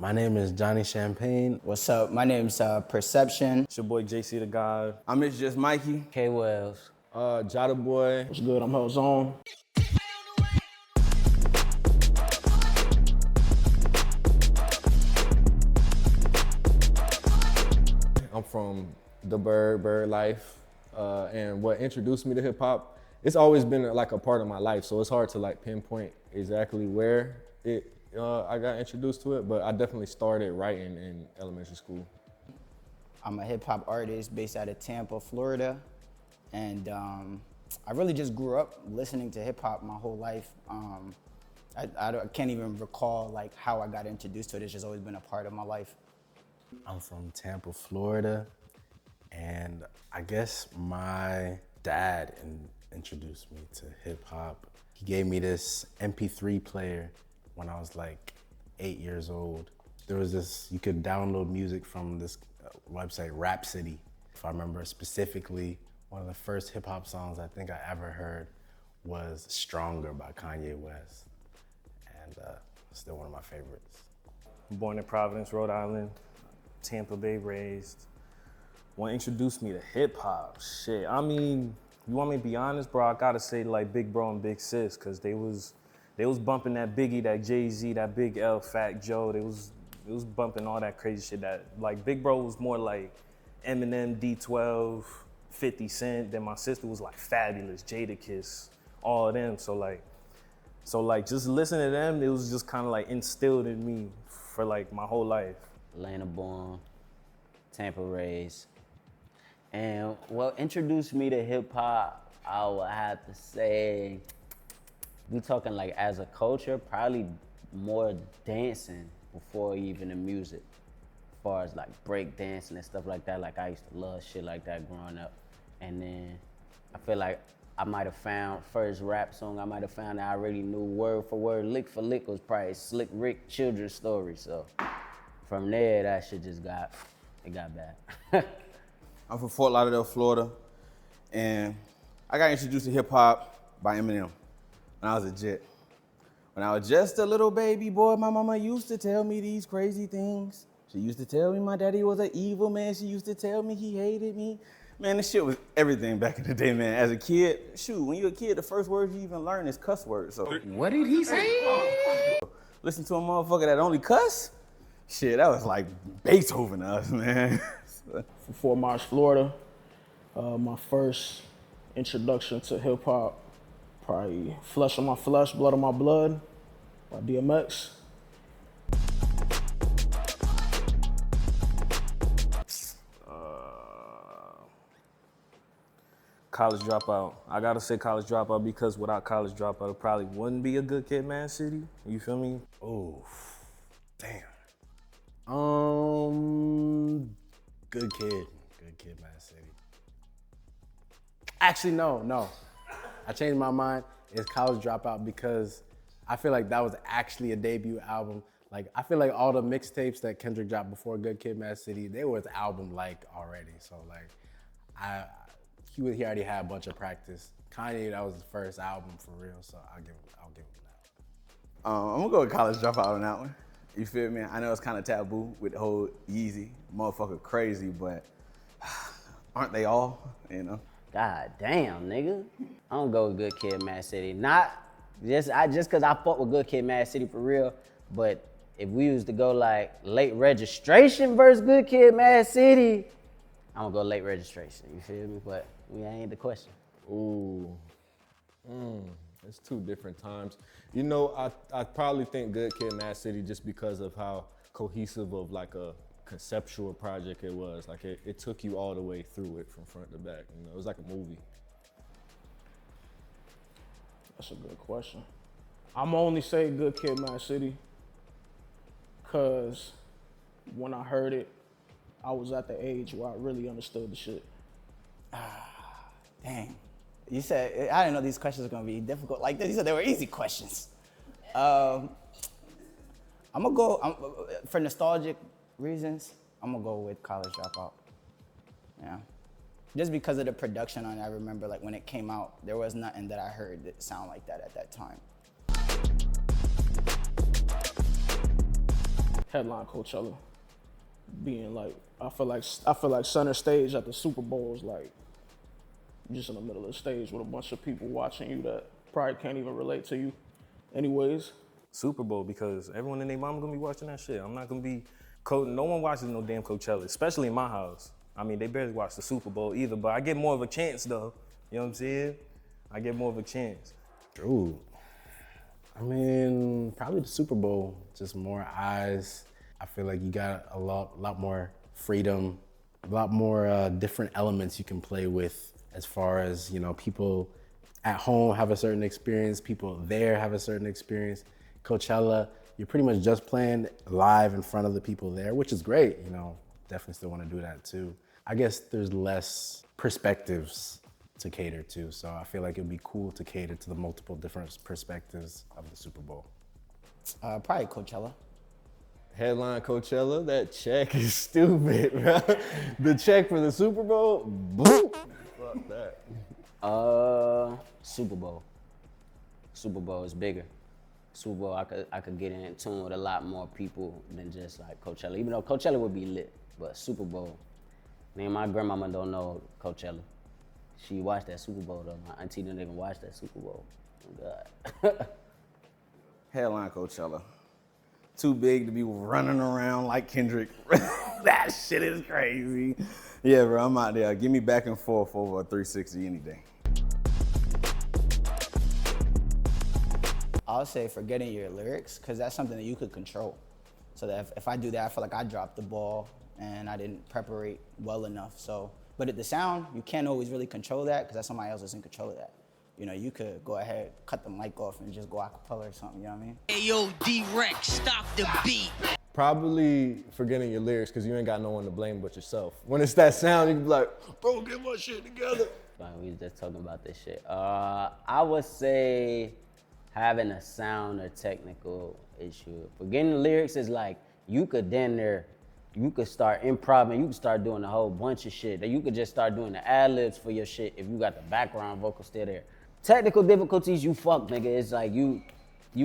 My name is Johnny Champagne. What's up? My name's Perception. It's your boy JC the God. It's just Mikey. K Wells. Jada Boy. What's good? I'm Hell Zone. I'm from the Bird Life. And what introduced me to hip hop, it's always been like a part of my life. So it's hard to like pinpoint exactly where I got introduced to it, but I definitely started writing in elementary school. I'm a hip hop artist based out of Tampa, Florida. And I really just grew up listening to hip hop my whole life. I can't even recall like how I got introduced to it. It's just always been a part of my life. I'm from Tampa, Florida, and I guess my dad introduced me to hip hop. He gave me this MP3 player when I was like 8 years old. There was this, you could download music from this website, Rhapsody. If I remember specifically, one of the first hip hop songs I think I ever heard was Stronger by Kanye West. And still one of my favorites. Born in Providence, Rhode Island, Tampa Bay raised. What introduced me to hip hop? Shit, I mean, you want me to be honest, bro? I gotta say like Big Bro and Big Sis, cause they was bumping that Biggie, that Jay-Z, that Big L, Fat Joe. They was bumping all that crazy shit. That like Big Bro was more like Eminem, D12, 50 Cent. Then my sister was like Fabulous, Jadakiss, all of them. So like just listening to them, it was just kind of like instilled in me for like my whole life. Atlanta born, Tampa raised. And what introduced me to hip hop, I would have to say, we talking like as a culture, probably more dancing before even the music. As far as like break dancing and stuff like that, like I used to love shit like that growing up. And then I feel like I might have found first rap song I might have found that I already knew word for word, lick for lick was probably Slick Rick Children's Story. So from there, that shit just got bad. I'm from Fort Lauderdale, Florida, and I got introduced to hip hop by Eminem when I was a jit. When I was just a little baby boy, my mama used to tell me these crazy things. She used to tell me my daddy was an evil man. She used to tell me he hated me. Man, this shit was everything back in the day, man. As a kid, shoot, when you're a kid, the first words you even learn is cuss words. So What did he say? listen to a motherfucker that only cuss, shit, that was like Beethoven to us, man. From Fort Myers, Florida. My first introduction to hip hop, probably Flesh on My Flesh, Blood on My Blood by DMX. College Dropout. I gotta say College Dropout because without College Dropout, it probably wouldn't be a Good Kid, Mad City. You feel me? Oh, damn. Good Kid, Mad City. Actually, no. I changed my mind. It's College Dropout because I feel like that was actually a debut album. Like, I feel like all the mixtapes that Kendrick dropped before Good Kid, Mad City, they was album-like already. So, like, he already had a bunch of practice. Kanye, that was his first album for real, so I'll give him that. I'm gonna go with College Dropout on that one. You feel me? I know it's kind of taboo with the whole Yeezy, motherfucker crazy, but aren't they all, you know? God damn, nigga. I don't go with Good Kid, Mad City. Not just cause I fuck with Good Kid, Mad City for real, but if we was to go like Late Registration versus Good Kid, Mad City, I'm gonna go Late Registration, you feel me? But we ain't the question. Ooh. It's two different times. You know, I probably think Good Kid, Mad City just because of how cohesive of like a conceptual project it was. Like it took you all the way through it from front to back. You know, it was like a movie. That's a good question. I'm only say Good Kid, Mad City, cause when I heard it, I was at the age where I really understood the shit. Dang. You said, I didn't know these questions were gonna be difficult like this. You said they were easy questions. I'm gonna go, for nostalgic reasons, I'm gonna go with College Dropout. Yeah. Just because of the production on it, I remember like when it came out, there was nothing that I heard that sound like that at that time. headline Coachella. Being like, I feel like center stage at the Super Bowl is like just in the middle of the stage with a bunch of people watching you that probably can't even relate to you anyways. Super Bowl, because everyone and their mom gonna be watching that shit. I'm not gonna be, no one watches no damn Coachella, especially in my house. I mean, they barely watch the Super Bowl either, but I get more of a chance though. You know what I'm saying? I get more of a chance. Ooh. I mean, probably the Super Bowl, just more eyes. I feel like you got a lot more freedom, a lot more different elements you can play with as far as, you know, people at home have a certain experience, people there have a certain experience. Coachella, you're pretty much just playing live in front of the people there, which is great, you know, definitely still want to do that too. I guess there's less perspectives to cater to, so I feel like it'd be cool to cater to the multiple different perspectives of the Super Bowl. Probably Coachella. Headline Coachella, that check is stupid, bro. The check for the Super Bowl, boom. Fuck that. Super Bowl. Super Bowl is bigger. Super Bowl, I could get in tune with a lot more people than just like Coachella. Even though Coachella would be lit, but Super Bowl. Me and my grandmama don't know Coachella. She watched that Super Bowl though. My auntie didn't even watch that Super Bowl. Oh God. Headline Coachella. Too big to be running around like Kendrick. That shit is crazy. Yeah, bro, I'm out there. Give me back and forth over a 360 any day. I'll say forgetting your lyrics, because that's something that you could control. So that if I do that, I feel like I dropped the ball and I didn't preparate well enough. So, but at the sound, you can't always really control that because that's somebody else that's in control of that. You know, you could go ahead, cut the mic off and just go acapella or something, you know what I mean? Hey yo, D-Rex, stop the beat. Probably forgetting your lyrics because you ain't got no one to blame but yourself. When it's that sound, you can be like, bro, get my shit together. We was just talking about this shit. I would say having a sound or technical issue. Forgetting the lyrics is like, you could start improvising, you could start doing a whole bunch of shit. You could just start doing the ad-libs for your shit if you got the background vocal still there. Technical difficulties, you fuck, nigga. It's like you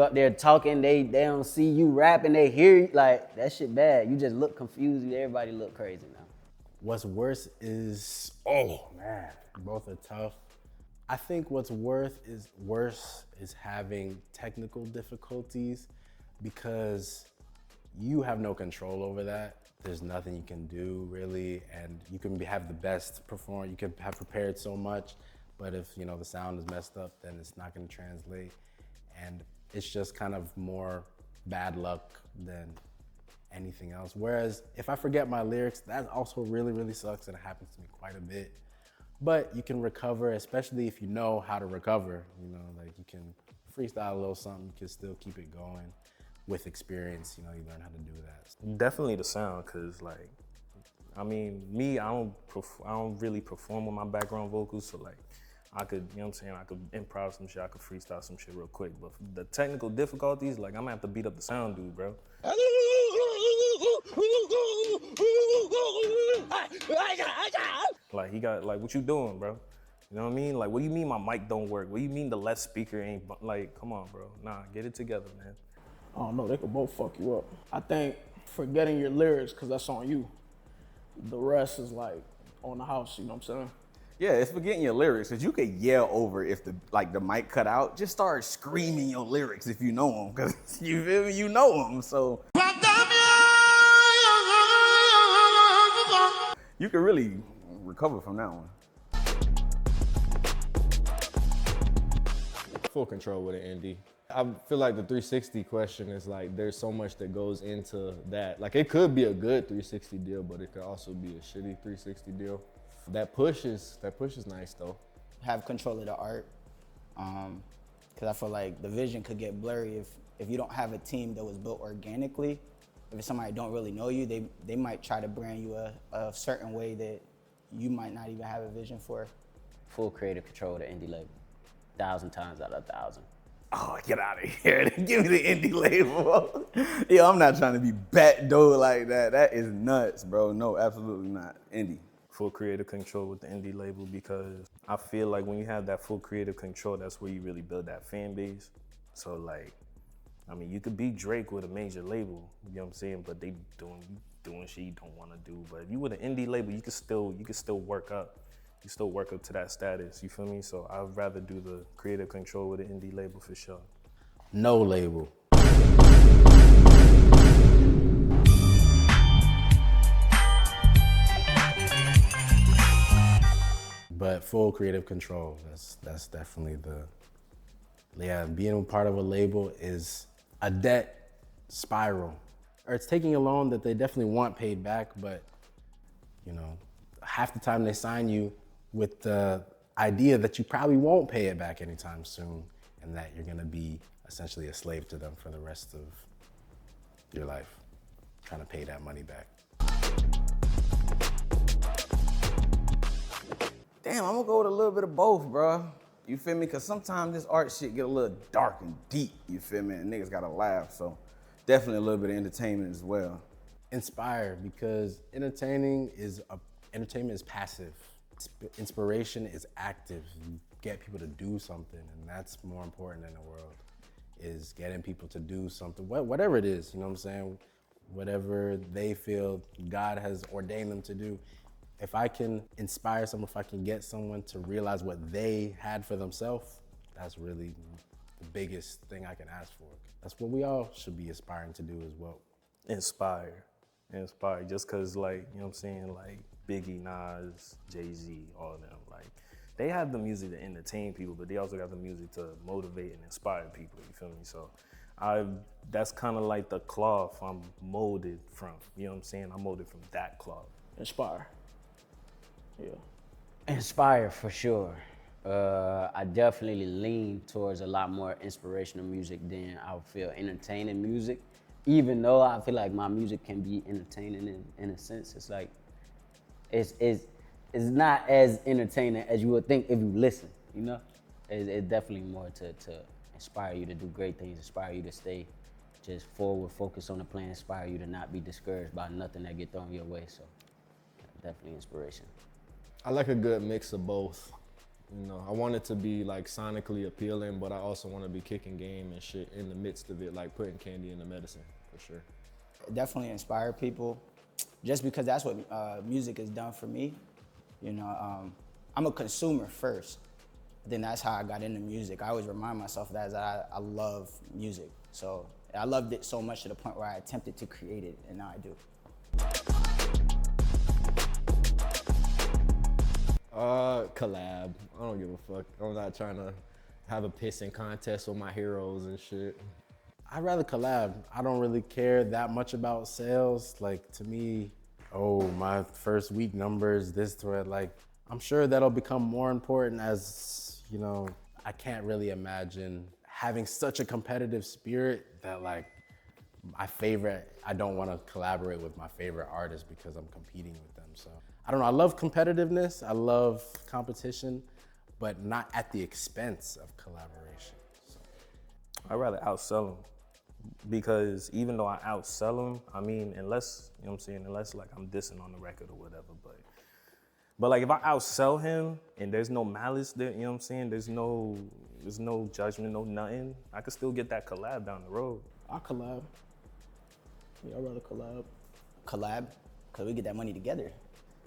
up there talking, they don't see you rapping, they hear you, like, that shit bad. You just look confused, everybody look crazy now. What's worse is, oh man, both are tough. I think what's worse is having technical difficulties because you have no control over that. There's nothing you can do really, and you can have the best perform, you can have prepared so much, but if, you know, the sound is messed up, then it's not gonna translate. And it's just kind of more bad luck than anything else. Whereas if I forget my lyrics, that also really, really sucks, and it happens to me quite a bit. But you can recover, especially if you know how to recover. You know, like you can freestyle a little something, you can still keep it going. With experience, you know, you learn how to do that. Definitely the sound, cause like, I mean, me, I don't really perform with my background vocals, so like, I could, you know what I'm saying, I could improv some shit, I could freestyle some shit real quick, but the technical difficulties, like, I'm gonna have to beat up the sound dude, bro. Like, he got, like, what you doing, bro? You know what I mean? Like, what do you mean my mic don't work? What do you mean the left speaker ain't, like, come on, bro. Nah, get it together, man. I don't know, they could both fuck you up. I think forgetting your lyrics, because that's on you. The rest is like on the house, you know what I'm saying? Yeah, it's forgetting your lyrics, because you could yell over if the mic cut out. Just start screaming your lyrics if you know them, because you feel me? You know them, so. You can really recover from that one. Full control with an indie. I feel like the 360 question is like, there's so much that goes into that. Like, it could be a good 360 deal, but it could also be a shitty 360 deal. That push is nice though. Have control of the art, because I feel like the vision could get blurry if you don't have a team that was built organically. If it's somebody that don't really know you, they might try to brand you a certain way that you might not even have a vision for. Full creative control of the indie label. 1,000 times out of 1,000. Oh, get out of here. Give me the indie label. Yo, I'm not trying to be backdoor like that. That is nuts, bro. No, absolutely not. Indie. Full creative control with the indie label, because I feel like when you have that full creative control, that's where you really build that fan base. So like, I mean, you could be Drake with a major label, you know what I'm saying? But they doing shit you don't want to do. But if you with an indie label, you could still work up. You still work up to that status, you feel me? So I'd rather do the creative control with an indie label for sure. No label. But full creative control, that's definitely being a part of a label is a debt spiral. Or it's taking a loan that they definitely want paid back, but you know, half the time they sign you with the idea that you probably won't pay it back anytime soon and that you're gonna be essentially a slave to them for the rest of your life, trying to pay that money back. Damn, I'm gonna go with a little bit of both, bro. You feel me? Cause sometimes this art shit get a little dark and deep, you feel me? And niggas gotta laugh, so definitely a little bit of entertainment as well. Inspire, because entertainment is passive. Inspiration is active. You get people to do something, and that's more important in the world, is getting people to do something, whatever it is, you know what I'm saying? Whatever they feel God has ordained them to do. If I can inspire someone, if I can get someone to realize what they had for themselves, that's really the biggest thing I can ask for. That's what we all should be aspiring to do as well. Inspire, just cause like, you know what I'm saying, like Biggie, Nas, Jay-Z, all of them, like they have the music to entertain people, but they also got the music to motivate and inspire people, you feel me? So that's kind of like the cloth I'm molded from, you know what I'm saying? I'm molded from that cloth. Inspire. Yeah. Inspire for sure. I definitely lean towards a lot more inspirational music than I would feel entertaining music. Even though I feel like my music can be entertaining in a sense, it's like it's not as entertaining as you would think if you listen. You know, it's definitely more to inspire you to do great things, inspire you to stay just forward, focus on the plan, inspire you to not be discouraged by nothing that get thrown your way. So definitely inspiration. I like a good mix of both. You know, I want it to be like sonically appealing, but I also want to be kicking game and shit in the midst of it, like putting candy in the medicine, for sure. Definitely inspire people, just because that's what music has done for me. You know, I'm a consumer first, then that's how I got into music. I always remind myself that I love music. So I loved it so much to the point where I attempted to create it, and now I do. Collab. I don't give a fuck. I'm not trying to have a pissing contest with my heroes and shit. I'd rather collab. I don't really care that much about sales. Like, to me, my first week numbers, this thread, like, I'm sure that'll become more important as, you know, I can't really imagine having such a competitive spirit that, like, I don't want to collaborate with my favorite artist because I'm competing with them. So I don't know, I love competitiveness, I love competition, but not at the expense of collaboration. So. I'd rather outsell them, because even though I outsell them, I mean, unless, you know what I'm saying, unless like I'm dissing on the record or whatever, but like if I outsell him and there's no malice there, you know what I'm saying, there's no judgment, no nothing, I could still get that collab down the road. I collab. Yeah, I'd rather collab. Collab, because we get that money together.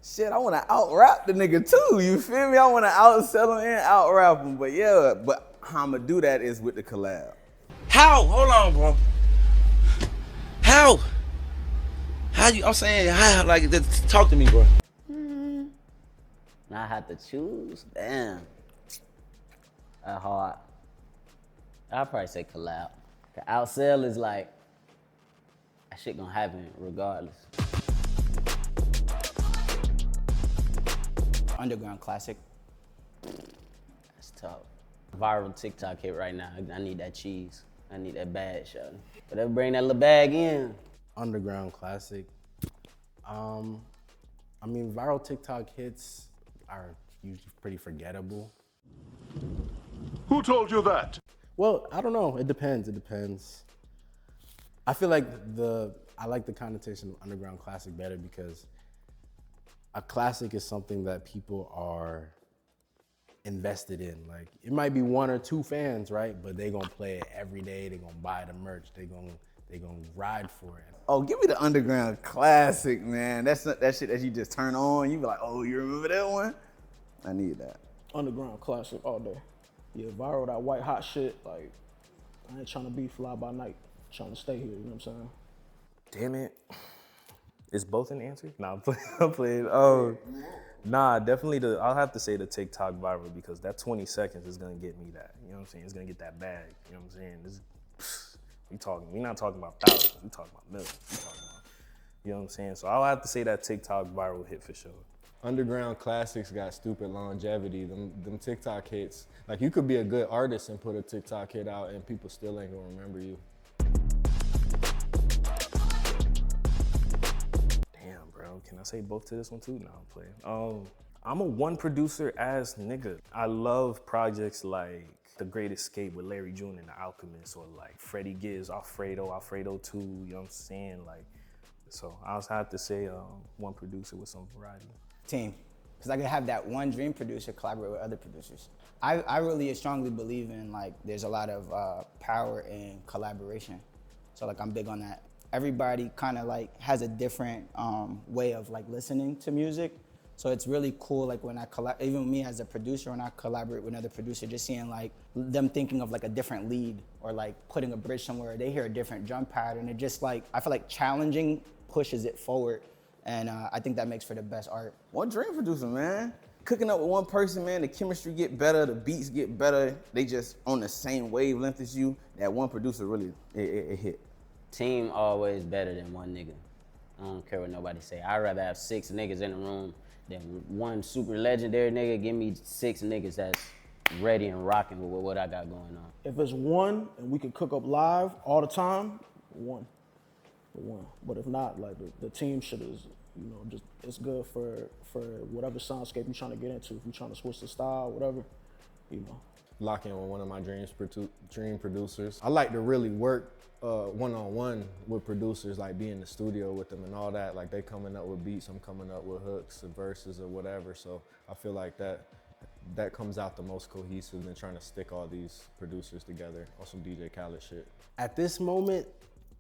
Shit, I want to out-rap the nigga too, you feel me? I want to outsell him and out-rap him, but yeah, but how I'm going to do that is with the collab. How? Hold on, bro. How? I'm saying, how? Like, talk to me, bro. Now I have to choose? Damn. That's hard. I'd probably say collab. The outsell is like, that shit gonna happen regardless. Underground classic. That's tough. Viral TikTok hit right now. I need that cheese. I need that bag, shawty. Whatever, bring that little bag in. Underground classic. I mean, viral TikTok hits are usually pretty forgettable. Who told you that? Well, I don't know. It depends. I feel like I like the connotation of underground classic better because a classic is something that people are invested in. Like, it might be 1 or 2 fans, right? But they gonna play it every day. They gonna buy the merch. They gonna ride for it. Oh, give me the Underground Classic, man. That's that shit that you just turn on. You be like, oh, you remember that one? I need that. Underground Classic all day. Yeah, Viral, that white hot shit. Like, I ain't trying to be fly by night. I'm trying to stay here. You know what I'm saying? Damn it. Is both an answer? Nah, I'm playing. Oh, nah, definitely I'll have to say the TikTok viral because that 20 seconds is gonna get me that. You know what I'm saying? It's gonna get that bag. You know what I'm saying? We not talking about thousands. We talking about millions. You know what I'm saying? So I'll have to say that TikTok viral hit for sure. Underground Classics got stupid longevity. Them TikTok hits. Like, you could be a good artist and put a TikTok hit out and people still ain't gonna remember you. Damn, bro. Can I say both to this one too? No, I'm playing. I'm a one producer ass nigga. I love projects like The Great Escape with Larry June and The Alchemist, or like Freddie Gibbs, Alfredo 2, you know what I'm saying? Like, so I also have to say one producer with some variety. Team, because I could have that one dream producer collaborate with other producers. I really strongly believe in, like, there's a lot of power in collaboration. So, like, I'm big on that. Everybody kind of like has a different way of like listening to music. So it's really cool, like when I even me as a producer, when I collaborate with another producer, just seeing like them thinking of like a different lead or like putting a bridge somewhere, they hear a different drum pattern. It just like, I feel like challenging pushes it forward. And I think that makes for the best art. One dream producer, man. Cooking up with one person, man, the chemistry get better, the beats get better. They just on the same wavelength as you. That one producer really, it hit. Team always better than one nigga. I don't care what nobody say. I'd rather have 6 niggas in the room than one super legendary nigga. Give me 6 niggas that's ready and rocking with what I got going on. If it's one and we can cook up live all the time, one. But if not, like the team shit is, you know, just it's good for whatever soundscape you're trying to get into. If you're trying to switch the style, whatever, you know. Lock in with one of my dream producers. I like to really work one-on-one with producers, like be in the studio with them and all that. Like, they coming up with beats, I'm coming up with hooks and verses or whatever. So I feel like that comes out the most cohesive than trying to stick all these producers together on some DJ Khaled shit. At this moment,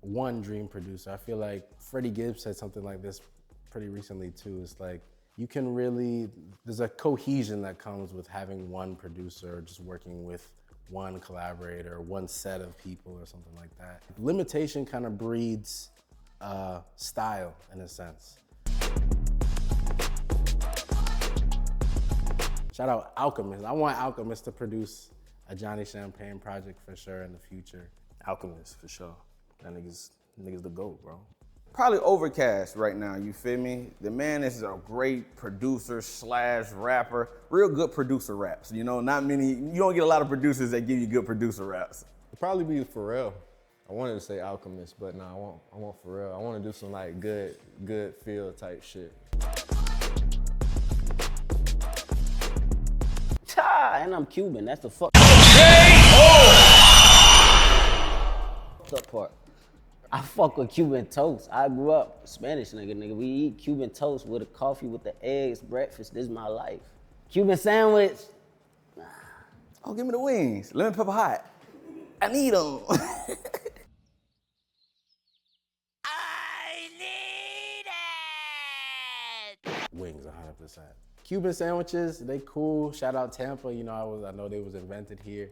one dream producer. I feel like Freddie Gibbs said something like this pretty recently too. It's like, you can really, there's a cohesion that comes with having one producer or just working with one collaborator or one set of people or something like that. Limitation kind of breeds style in a sense. Shout out Alchemist. I want Alchemist to produce a Johnny Champagne project for sure in the future. Alchemist, for sure. That nigga's the GOAT, bro. Probably Overcast right now, you feel me? The man is a great producer / rapper, real good producer raps. You know, not many, you don't get a lot of producers that give you good producer raps. It'd probably be Pharrell. I wanted to say Alchemist, but no, I want Pharrell. I want to do some like good feel type shit. And I'm Cuban, that's the fuck. Up part. I fuck with Cuban toast. I grew up Spanish nigga. We eat Cuban toast with a coffee with the eggs, breakfast. This is my life. Cuban sandwich. Oh, give me the wings. Lemon pepper hot. I need them. Wings, 100%. Cuban sandwiches, they cool. Shout out Tampa. You know, I know they was invented here,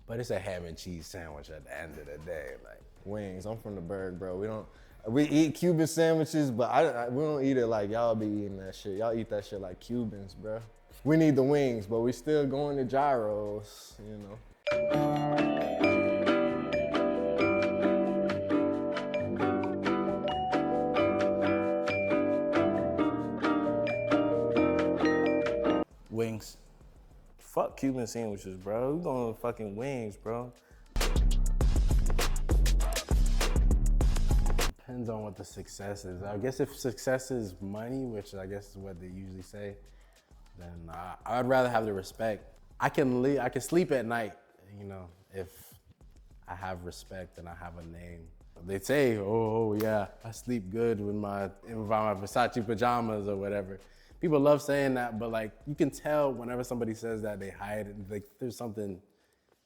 but it's a ham and cheese sandwich at the end of the day. Like, wings. I'm from the Berg, bro. We eat Cuban sandwiches, but we don't eat it like y'all be eating that shit. Y'all eat that shit like Cubans, bro. We need the wings, but we still going to gyros, you know. Wings. Fuck Cuban sandwiches, bro. We going with fucking wings, bro. depends on what the success is. I guess if success is money, which I guess is what they usually say, then I'd rather have the respect. I can sleep at night, you know, if I have respect and I have a name. They say, oh yeah, I sleep good with my Versace pajamas or whatever. people love saying that, but like you can tell whenever somebody says that they hide it. Like there's something,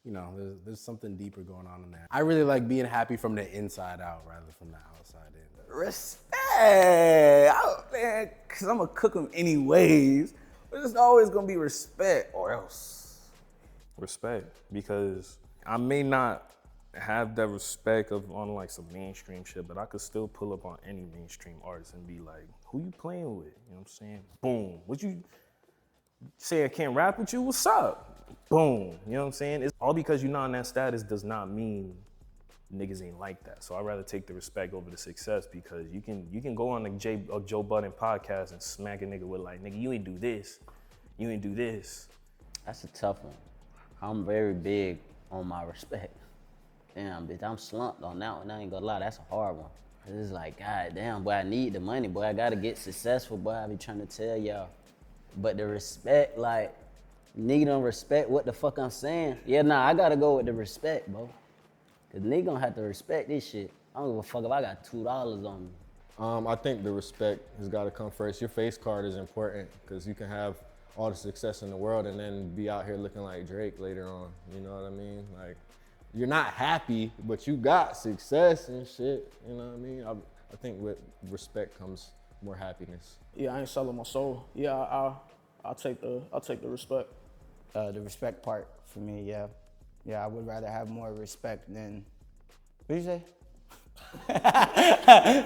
you know, there's something deeper going on in there. I really like being happy from the inside out rather from the outside in. Respect. Oh, man, because I'm going to cook them anyways. But it's always going to be respect or else. Respect, because I may not have that respect on like some mainstream shit, but I could still pull up on any mainstream artist and be like, who you playing with? You know what I'm saying? Boom. What you say I can't rap with you? What's up? Boom. You know what I'm saying? It's all because you're not in that status does not mean niggas ain't like that. So I'd rather take the respect over the success, because you can go on a Joe Budden podcast and smack a nigga with like, nigga, you ain't do this. You ain't do this. That's a tough one. I'm very big on my respect. Damn, bitch, I'm slumped on that one. I ain't gonna lie, that's a hard one. It's like, God damn, boy, I need the money, boy. I gotta get successful, boy. I be trying to tell y'all. But the respect, like, nigga don't respect what the fuck I'm saying. Yeah, nah, I gotta go with the respect, bro. Cause nigga gonna have to respect this shit. I don't give a fuck if I got $2 on me. I think the respect has got to come first. Your face card is important, because you can have all the success in the world and then be out here looking like Drake later on. You know what I mean? Like, you're not happy, but you got success and shit. You know what I mean? I think with respect comes more happiness. Yeah, I ain't selling my soul. Yeah, I'll take the respect. The respect part for me, yeah. Yeah, I would rather have more respect than, what did you say?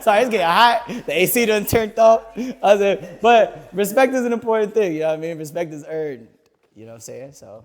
Sorry, it's getting hot. The AC done turned off. I said, but respect is an important thing, you know what I mean? Respect is earned, you know what I'm saying? So